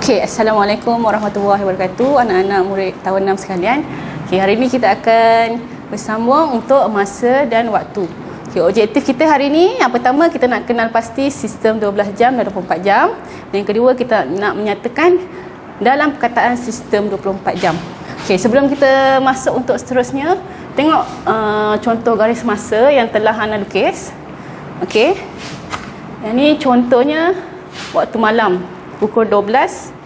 Okay, Assalamualaikum warahmatullahi wabarakatuh, anak-anak murid tahun 6 sekalian. Okay, hari ini kita akan bersambung untuk masa dan waktu. Okay, objektif kita hari ini, yang pertama kita nak kenal pasti sistem 12 jam dan 24 jam. Dan yang kedua kita nak menyatakan dalam perkataan sistem 24 jam. Okay, sebelum kita masuk untuk seterusnya, tengok contoh garis masa yang telah Hana lukis. Okay, yang ni contohnya waktu malam pukul 12.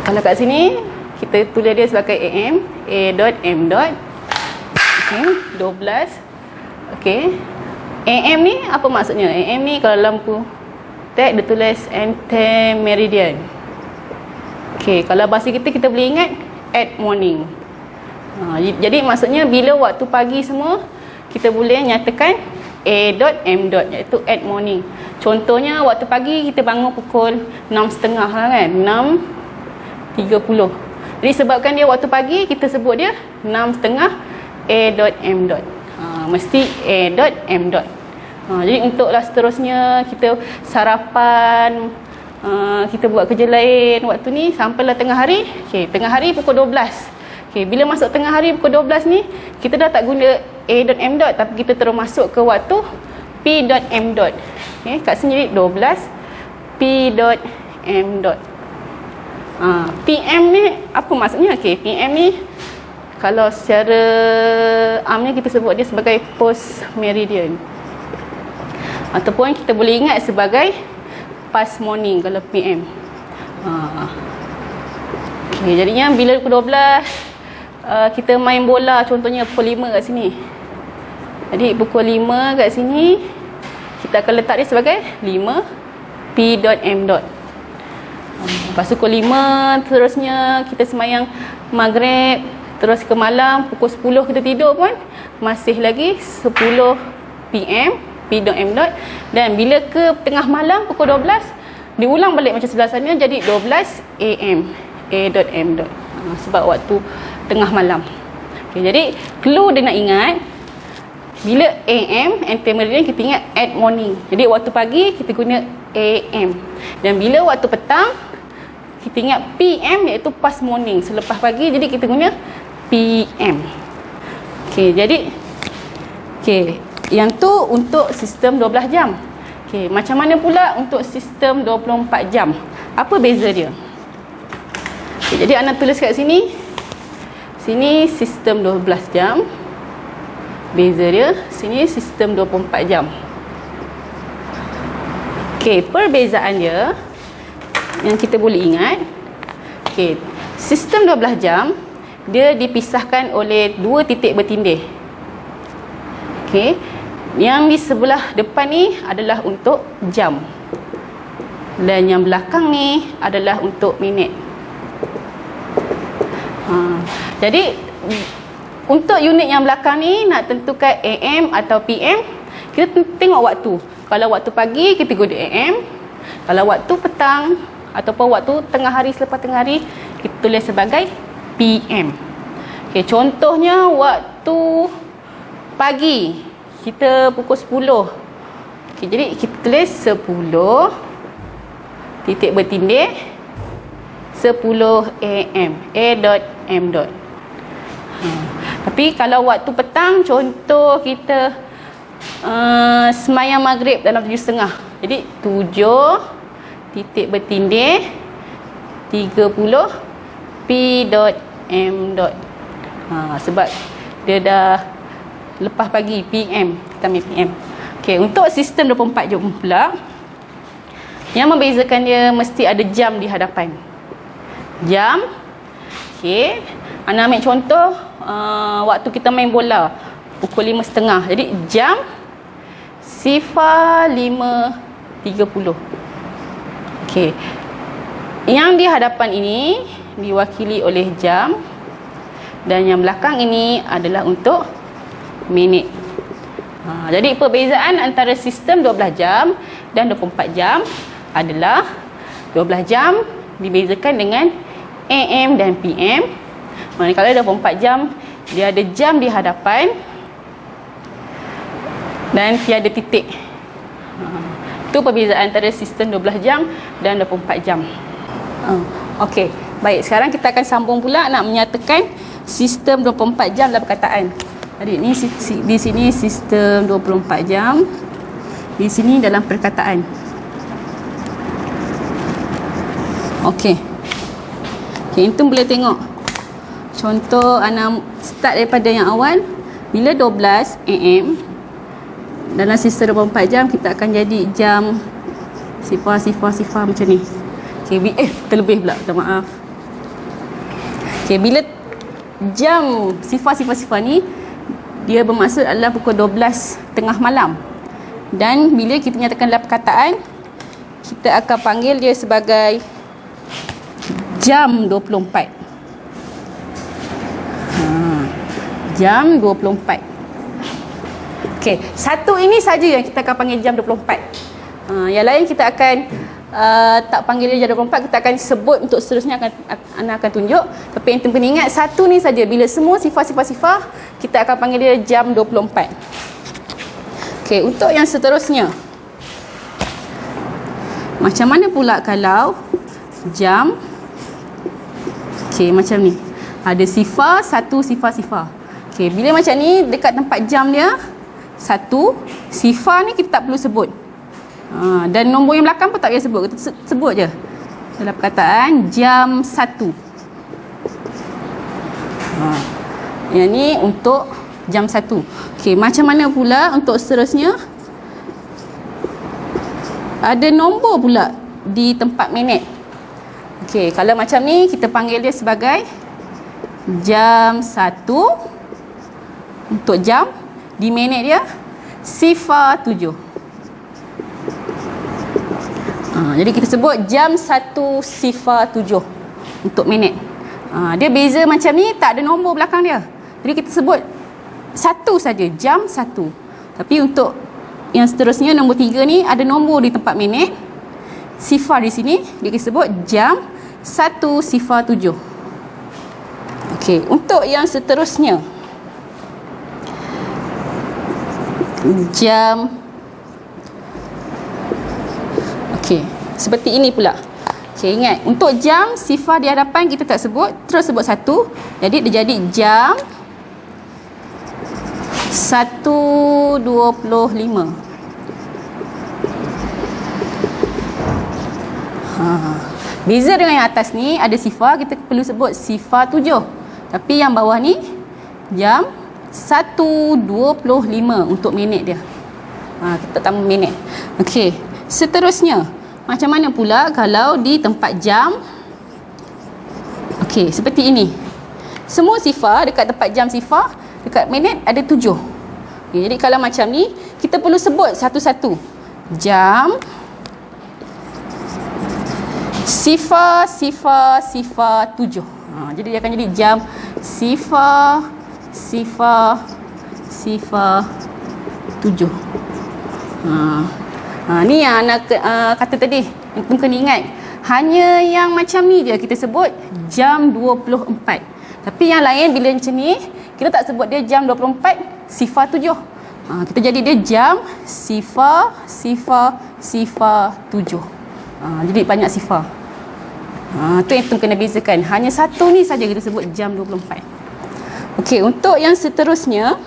Kalau kat sini kita tulis dia sebagai AM, A.M. Okay, 12. Okay, AM ni apa maksudnya? AM ni kalau lampu tag dia tulis anti-meridian. Okay, kalau bahasa kita boleh ingat at morning. Jadi maksudnya bila waktu pagi semua kita boleh nyatakan A.M. iaitu at morning. Contohnya waktu pagi kita bangun pukul 6.30 lah kan, 6.30. Jadi sebabkan dia waktu pagi kita sebut dia 6.30 A.M. Mesti A.M. Jadi untuklah seterusnya kita sarapan, kita buat kerja lain waktu ni sampailah tengah hari. Okay, tengah hari pukul 12. Okay, bila masuk tengah hari pukul 12 ni kita dah tak guna A.M. tapi kita terus masuk ke waktu P.M. Okay, kat sini jadi 12 P.M. PM ni apa maksudnya? Okay, PM ni kalau secara amnya kita sebut dia sebagai post meridian, ataupun kita boleh ingat sebagai past morning kalau PM. Okay, jadinya bila pukul 12 kita main bola, contohnya pukul 5 kat sini. Jadi pukul 5 kat sini kita akan letak dia sebagai 5 P.M. Lepas pukul 5 terusnya kita semayang maghrib, terus ke malam pukul 10 kita tidur pun masih lagi 10 PM P.M. Dan bila ke tengah malam pukul 12 diulang balik macam sebelah sana jadi 12 AM A.M. sebab waktu tengah malam. Okay, jadi clue dia nak ingat bila AM anti-meridian kita ingat at morning. Jadi waktu pagi kita guna AM, dan bila waktu petang kita ingat PM iaitu past morning, selepas pagi, jadi kita guna PM. Okey, jadi yang tu untuk sistem 12 jam. Okey, macam mana pula untuk sistem 24 jam? Apa beza dia? Okay, jadi Ana tulis kat sini. Sini sistem 12 jam. Beza dia, sini sistem 24 jam. Okey, perbezaan dia yang kita boleh ingat. Okey, sistem 12 jam dia dipisahkan oleh dua titik bertindih. Okey, yang di sebelah depan ni adalah untuk jam, dan yang belakang ni adalah untuk minit. Jadi untuk unit yang belakang ni nak tentukan AM atau PM, kita tengok waktu. Kalau waktu pagi kita guna AM, kalau waktu petang ataupun waktu tengah hari selepas tengah hari kita tulis sebagai PM. Okey, contohnya waktu pagi kita pukul 10. Okey, jadi kita tulis 10 titik bertindih 10 AM A.M. Tapi kalau waktu petang, contoh kita semayang maghrib dalam 7.30. Jadi 7 titik bertindih 30 P.M. Sebab dia dah lepas pagi PM, kita ambil PM. Okey, untuk sistem 24 jam pula, yang membezakan dia mesti ada jam di hadapan. Jam. Okey, Ana ambil contoh waktu kita main bola pukul 5.30. Jadi jam 05.30. Okey, yang di hadapan ini diwakili oleh jam, dan yang belakang ini adalah untuk minit. Jadi perbezaan antara sistem 12 jam dan 24 jam adalah 12 jam dibezakan dengan AM dan PM. Manakala 24 jam dia ada jam di hadapan dan tiada titik. Itu perbezaan antara sistem 12 jam dan 24 jam. Okey. Baik, sekarang kita akan sambung pula nak menyatakan sistem 24 jam dalam perkataan. Jadi ni di sini sistem 24 jam. Di sini dalam perkataan. Okey. Okey, itu boleh tengok. Contoh Ana start daripada yang awal. Bila 12 AM dalam sistem 24 jam kita akan jadi jam sifar macam ni. Okey, terlebih pula, minta maaf. Okey, bila jam sifar ni dia bermaksud adalah pukul 12 tengah malam. Dan bila kita nyatakan dalam perkataan, kita akan panggil dia sebagai jam 24. Jam 24. Okey, satu ini saja yang kita akan panggil jam 24. Yang lain kita akan tak panggil dia jam 24, kita akan sebut untuk seterusnya Ana akan tunjuk. Tapi yang penting ingat satu ni saja, bila semua sifar kita akan panggil dia jam 24. Okey, untuk yang seterusnya, macam mana pula kalau jam, okey, macam ni. Ada sifar, satu sifar. Okey, bila macam ni dekat tempat jam dia satu, sifar ni kita tak perlu sebut. Dan nombor yang belakang pun tak payah sebut, kita sebut je dalam perkataan jam 1. Yang ni untuk jam 1. Okey, macam mana pula untuk seterusnya? Ada nombor pula di tempat minit. Okey, kalau macam ni kita panggil dia sebagai jam 1 untuk jam, di minit dia sifar 7. Jadi kita sebut jam 1 sifar 7 untuk minit. Dia beza macam ni, tak ada nombor belakang dia. Jadi kita sebut satu saja, jam 1. Tapi untuk yang seterusnya nombor 3 ni ada nombor di tempat minit, sifar di sini, dia kita sebut jam 1 sifar 7. Okey, untuk yang seterusnya jam, okey, seperti ini pula. Okey, ingat untuk jam sifar di hadapan kita tak sebut, terus sebut 1. Jadi dia jadi jam 1.25. Beza dengan yang atas ni, ada sifar, kita perlu sebut sifar 7. Tapi yang bawah ni jam 1.25 untuk minit dia. Kita tambah minit. Okey, seterusnya macam mana pula kalau di tempat jam? Okey, seperti ini. Semua sifar dekat tempat jam sifar, dekat minit ada 7. Okay, jadi kalau macam ni, kita perlu sebut satu-satu. Jam sifar 7. Jadi dia akan jadi jam sifar 7. Ni yang Ana kata tadi, yang kena ingat. Hanya yang macam ni je kita sebut jam 24. Tapi yang lain bila macam ni, kita tak sebut dia jam 24 sifar 7. Kita jadi dia jam sifar 7. Jadi banyak sifar. Tu yang kena bezakan. Hanya satu ni saja kita sebut jam 24. Okey, untuk yang seterusnya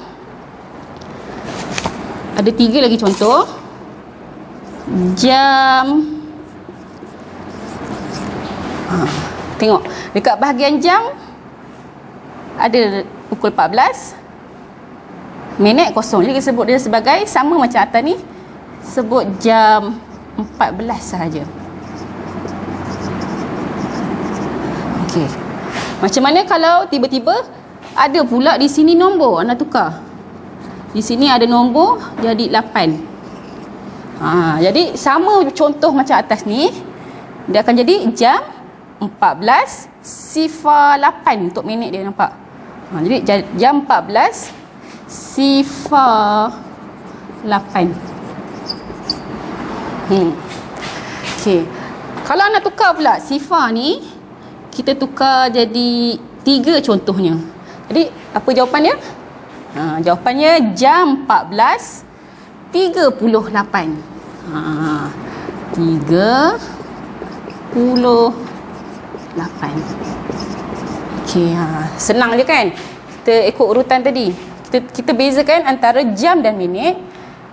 ada 3 lagi contoh. Jam, tengok dekat bahagian jam ada pukul 14 minit kosong. Jadi kita sebut dia sebagai sama macam atas ni, sebut jam 14 sahaja. Okey, macam mana kalau tiba-tiba ada pula di sini nombor, Anda tukar. Di sini ada nombor jadi 8. Jadi sama contoh macam atas ni, dia akan jadi jam 14 sifar 8 untuk minit dia, nampak? Jadi jam 14 sifar 8. Okey, kalau nak tukar pula sifar ni, kita tukar jadi 3 contohnya. Jadi apa jawapannya? Jawapannya jam 14 38. 38. 8. Okey, senang je kan? Kita ikut urutan tadi. Kita bezakan antara jam dan minit.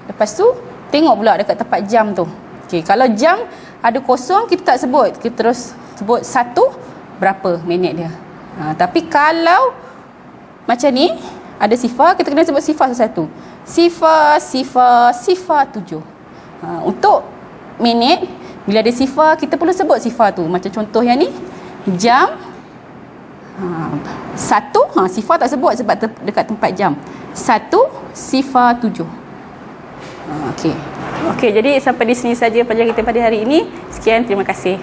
Lepas tu tengok pula dekat tempat jam tu. Okey, kalau jam ada kosong kita tak sebut. Kita terus sebut 1 berapa minit dia. Tapi kalau macam ni ada sifar, kita kena sebut sifar satu-satu. Sifar 7. Untuk minit, bila ada sifar kita perlu sebut sifar tu. Macam contoh yang ni, jam 1, sifar tak sebut sebab dekat tempat jam. 1 sifar 7. Okey. Okey, jadi sampai di sini saja pelajaran kita pada hari ini. Sekian, terima kasih.